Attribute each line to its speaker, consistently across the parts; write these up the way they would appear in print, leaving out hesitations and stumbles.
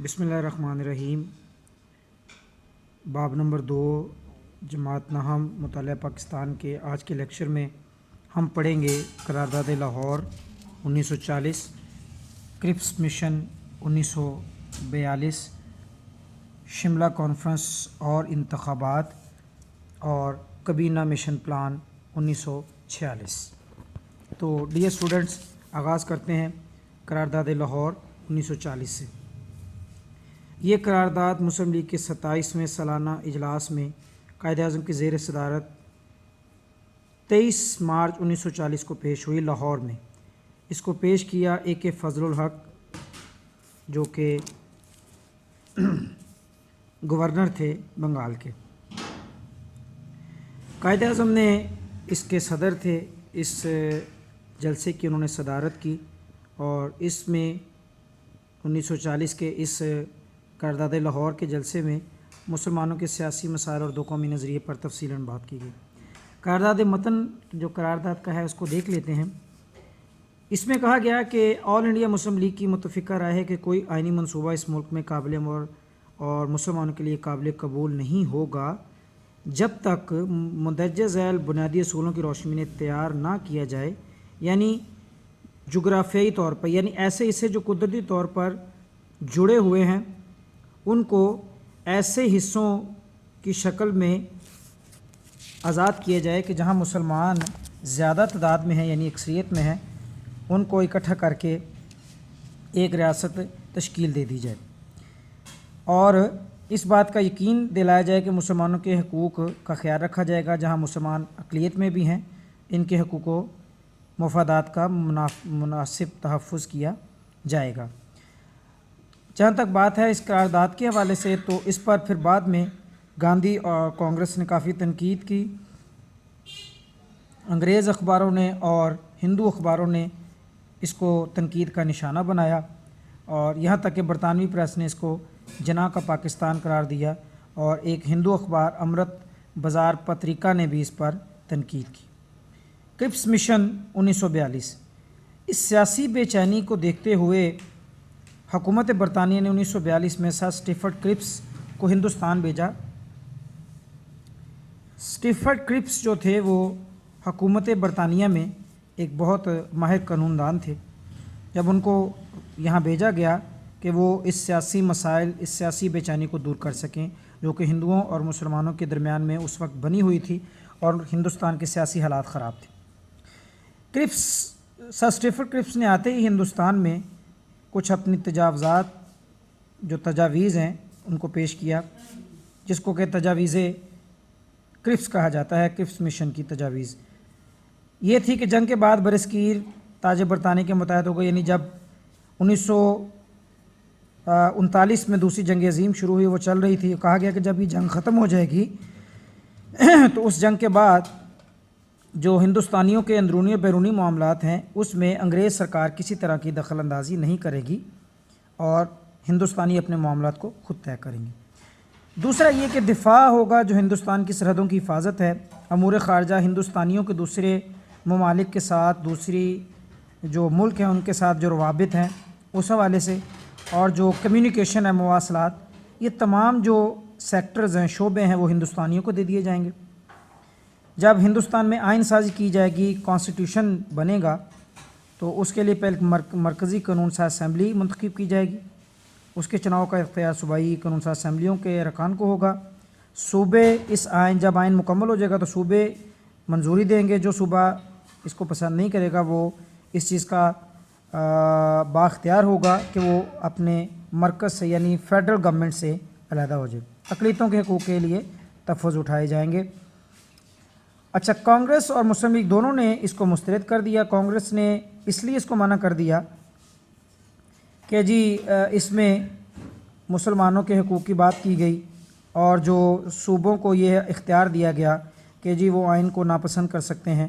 Speaker 1: बिस्मिल्लाहिर्रहमानिर्रहीम। बाब नंबर 2 जमात नहम मुतालिया पाकिस्तान के आज के लेक्चर में हम पढ़ेंगे करारदाद Lahore 1940, Cripps mission 1942, Shimla conference और इंतखाबात और कबीना मिशन प्लान 1946। तो डियर स्टूडेंट्स, आगाज़ करते हैं करारदाद लाहौर 1940 से। ये करारदाद मुस्लिम लीग के 27वें सालाना इजलास में कायद-ए-आज़म की ज़ेर सदारत 23 मार्च 1940 को पेश हुई लाहौर में। इसको पेश किया ए.के. फजलुल हक, जो कि गवर्नर थे बंगाल के। कायद-ए-आज़म ने इसके सदर थे। इस जलसे की उन्होंने सदारत की और इसमें 1940 के इस करारदाद लाहौर के जलसे में मुसलमानों के सियासी मसाइल और दो कौमी नज़रिए पर तफसीलन बात की गई। करारदाद मतन जो करारदाद का है उसको देख लेते हैं। इसमें कहा गया कि ऑल इंडिया मुस्लिम लीग की मुतफ़िका राय है कि कोई आइनी मंसूबा इस मुल्क में काबिल अमल और मुसलमानों के लिए काबिल कबूल नहीं होगा जब तक मंदरजा झैल बुनियादी असूलों की रोशनी में तैयार ना किया जाए, यानी जोग्राफियाई तौर पर, यानी ऐसे हिस्से जो कुदरती तौर पर जुड़े हुए हैं उनको ऐसे हिस्सों की शक्ल में आज़ाद किया जाए कि जहां मुसलमान ज़्यादा तादाद में हैं, यानी अक्सरियत में हैं, उनको इकट्ठा करके एक रियासत तश्कील दे दी जाए और इस बात का यकीन दिलाया जाए कि मुसलमानों के हकूक़ का ख्याल रखा जाएगा। जहां मुसलमान अक़लियत में भी हैं, इनके हकूक़ व मफादात का मुनासिब तहफ़्फ़ुज़ किया जाएगा। जहाँ तक बात है इस करारदाद के हवाले से, तो इस पर फिर बाद में गांधी और कांग्रेस ने काफ़ी तनकीद की। अंग्रेज़ अखबारों ने और हिंदू अखबारों ने इसको तनकीद का निशाना बनाया और यहाँ तक कि बरतानवी प्रेस ने इसको जना का पाकिस्तान करार दिया और एक हिंदू अखबार अमृत बाज़ार पत्रिका ने भी इस पर तनकीद की। Cripps mission 1942। इस सियासी बेचैनी को देखते हुए हुकूमत बरतानिया ने 1942 में सर स्टीफर्ड क्रिप्स को हिंदुस्तान भेजा। स्टीफर्ड क्रिप्स जो थे वो हुकूमत बरतानिया में एक बहुत माहिर कानूनदान थे। जब उनको यहाँ भेजा गया कि वो इस सियासी मसाइल, इस सियासी बेचैनी को दूर कर सकें जो कि हिंदुओं और मुसलमानों के दरमियान में उस वक्त बनी हुई थी और हिंदुस्तान के सियासी हालात ख़राब थे। सर स्टीफर्ड क्रिप्स ने आते ही हिंदुस्तान में कुछ अपनी तजावज़ात, जो तजावीज़ हैं, उनको पेश किया, जिसको कि तजावीज़े क्रिप्स कहा जाता है। क्रिप्स मिशन की तजावीज़ ये थी कि जंग के बाद बरसकीर ताज बरतानी के मुताहद हो गए, यानी जब 1939 में दूसरी जंग अज़ीम शुरू हुई, वो चल रही थी। कहा गया कि जब ये जंग ख़त्म हो जाएगी तो उस जंग के बाद जो हिंदुस्तानियों के अंदरूनी और बैरूनी मामलात हैं उसमें अंग्रेज़ सरकार किसी तरह की दखल अंदाज़ी नहीं करेगी और हिंदुस्तानी अपने मामलात को ख़ुद तय करेंगे। दूसरा ये कि दिफा होगा जो हिंदुस्तान की सरहदों की हिफाजत है, अमूर ख़ारजा हिंदुस्तानियों के दूसरे ममालिक के साथ, दूसरी जो मुल्क हैं उनके साथ जो रवाबित हैं उस हवाले से, और जो कम्युनिकेशन है, मवासलात, ये तमाम जो सेक्टर्स हैं, शोबे हैं, वो हिंदुस्तानियों को दे दिए जाएंगे। जब हिंदुस्तान में आइन साजी की जाएगी, कॉन्स्टिट्यूशन बनेगा, तो उसके लिए पहले मरकज़ी कानून साज़ असम्बली मुंतखब की जाएगी। उसके चुनाव का इख्तियार सूबाई कानून साज़ असम्बलियों के अरकान को होगा। सूबे इस आइन, जब आइन मुकम्मल हो जाएगा तो सूबे मंजूरी देंगे। जो सूबा इसको पसंद नहीं करेगा वो इस चीज़ का बाख्तियार होगा कि वो अपने मरकज़ से, यानी फ़ेडरल गवर्नमेंट से अलहदा हो जाए। अक़लियतों के हकूक़ के लिए तहफ़्फ़ुज़ उठाए जाएंगे। अच्छा, कांग्रेस और मुस्लिम लीग दोनों ने इसको मुस्तरद कर दिया। कांग्रेस ने इसलिए इसको मना कर दिया कि जी इसमें मुसलमानों के हकूक़ की बात की गई और जो सूबों को ये इख्तियार दिया गया कि जी वो आइन को नापसंद कर सकते हैं,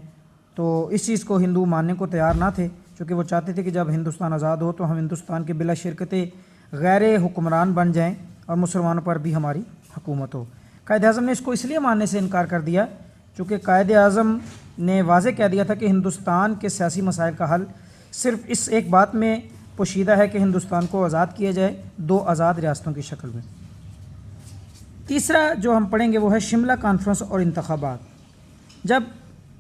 Speaker 1: तो इस चीज़ को हिंदू मानने को तैयार ना थे, क्योंकि वो चाहते थे कि जब हिंदुस्तान आज़ाद हो तो हम हिंदुस्तान के बिला शिरकत गैर हुक्मरान बन जाएँ और मुसलमानों पर भी हमारी हुकूमत हो। कायद-ए-आज़म ने इसको इसलिए मानने से इनकार कर दिया चूँकि कायद-ए-आज़म ने वाज़े कह दिया था कि हिंदुस्तान के सियासी मसाइल का हल सिर्फ़ इस एक बात में پوشیدہ ہے کہ ہندوستان کو آزاد کیا جائے 2 آزاد ریاستوں کی شکل میں۔ تیسرا جو ہم پڑھیں گے وہ ہے شملہ کانفرنس اور انتخابات۔ جب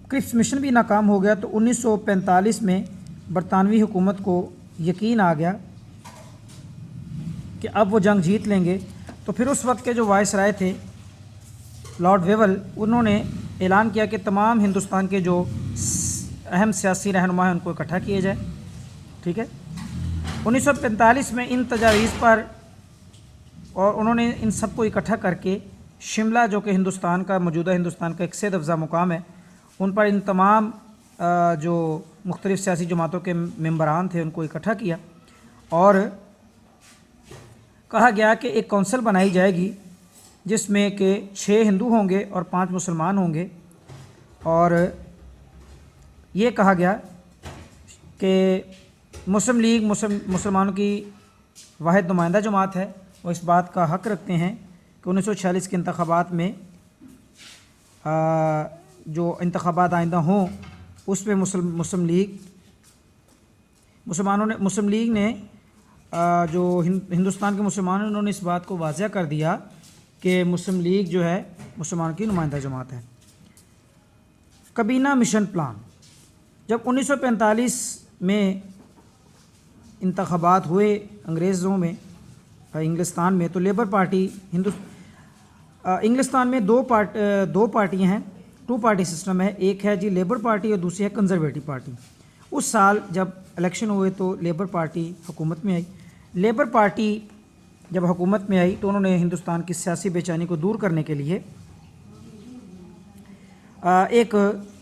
Speaker 1: کرپس مشن بھی ناکام ہو گیا تو 1945 میں برطانوی حکومت کو یقین آ گیا کہ اب وہ جنگ جیت لیں گے، تو پھر اس وقت کے جو وائس رائے تھے لارڈ ویول، انہوں نے اعلان کیا کہ تمام ہندوستان کے جو اہم سیاسی رہنما ہیں ان کو اکٹھا کیا جائے، ٹھیک ہے۔ 1945 میں ان تجاویز پر اور انہوں نے ان سب کو اکٹھا کر کے شملہ جو کہ ہندوستان کا موجودہ ہندوستان کا ایک صحت افزا مقام ہے، ان پر ان تمام جو مختلف سیاسی جماعتوں کے ممبران تھے ان کو اکٹھا کیا اور کہا گیا کہ ایک کونسل بنائی جائے گی جس میں کہ 6 ہندو ہوں گے اور 5 مسلمان ہوں گے، اور یہ کہا گیا کہ مسلم لیگ مسلمانوں کی واحد نمائندہ جماعت ہے، وہ اس بات کا حق رکھتے ہیں کہ 1946 کے انتخابات میں جو انتخابات آئندہ ہوں اس میں مسلم لیگ نے جو ہندوستان کے مسلمان انہوں نے اس بات کو واضح کر دیا کہ مسلم لیگ جو ہے مسلمانوں کی نمائندہ جماعت ہے۔ کابینہ مشن پلان۔ جب 1945 میں انتخابات ہوئے انگریزوں میں انگلستان میں، تو لیبر پارٹی انگلستان میں دو پارٹیاں ہیں، 2 پارٹی سسٹم ہے، ایک ہے جی لیبر پارٹی اور دوسری ہے کنزرویٹو پارٹی۔ اس سال جب الیکشن ہوئے تو لیبر پارٹی حکومت میں آئی۔ لیبر پارٹی جب حکومت میں آئی تو انہوں نے ہندوستان کی سیاسی بے چینی کو دور کرنے کے لیے ایک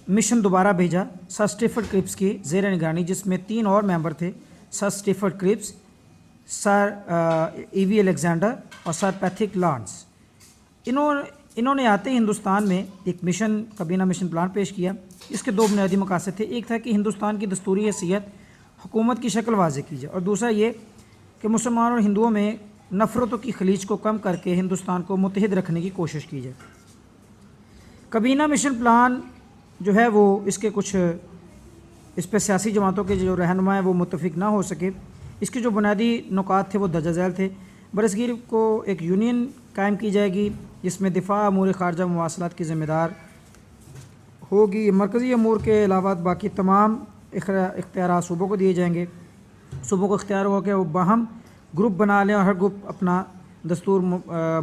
Speaker 1: مشن دوبارہ بھیجا سر اسٹیفرڈ کرپس کی زیر نگرانی، جس میں 3 اور ممبر تھے، سر اسٹیفرڈ کرپس، سر ای وی الیگزینڈر اور سر پیتھک لارنس۔ انہوں نے آتے ہندوستان میں ایک مشن کابینہ مشن پلان پیش کیا۔ اس کے 2 بنیادی مقاصد تھے، ایک تھا کہ ہندوستان کی دستوری حیثیت حکومت کی شکل واضح کی جائے، اور دوسرا یہ کہ مسلمانوں اور ہندوؤں میں نفرتوں کی خلیج کو کم کر کے ہندوستان کو متحد رکھنے کی کوشش کی جائے۔ کابینہ مشن پلان جو ہے وہ اس پہ سیاسی جماعتوں کے جو رہنما ہیں وہ متفق نہ ہو سکے۔ اس کے جو بنیادی نکات تھے وہ درج ذیل تھے۔ برصغیر کو ایک یونین قائم کی جائے گی جس میں دفاع، امور خارجہ، مواصلات کی ذمہ دار ہوگی۔ مرکزی امور کے علاوہ باقی تمام اختیارات صوبوں کو دیے جائیں گے۔ صوبوں کو اختیار ہوگا کہ وہ باہم گروپ بنا لیں اور ہر گروپ اپنا دستور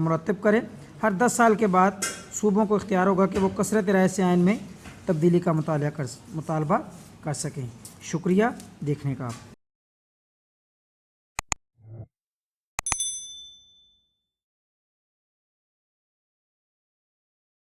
Speaker 1: مرتب کرے۔ ہر 10 سال کے بعد صوبوں کو اختیار ہوگا کہ وہ کثرت رائے سے آئین میں تبدیلی کا مطالبہ کر سکیں۔ شکریہ دیکھنے کا آپ۔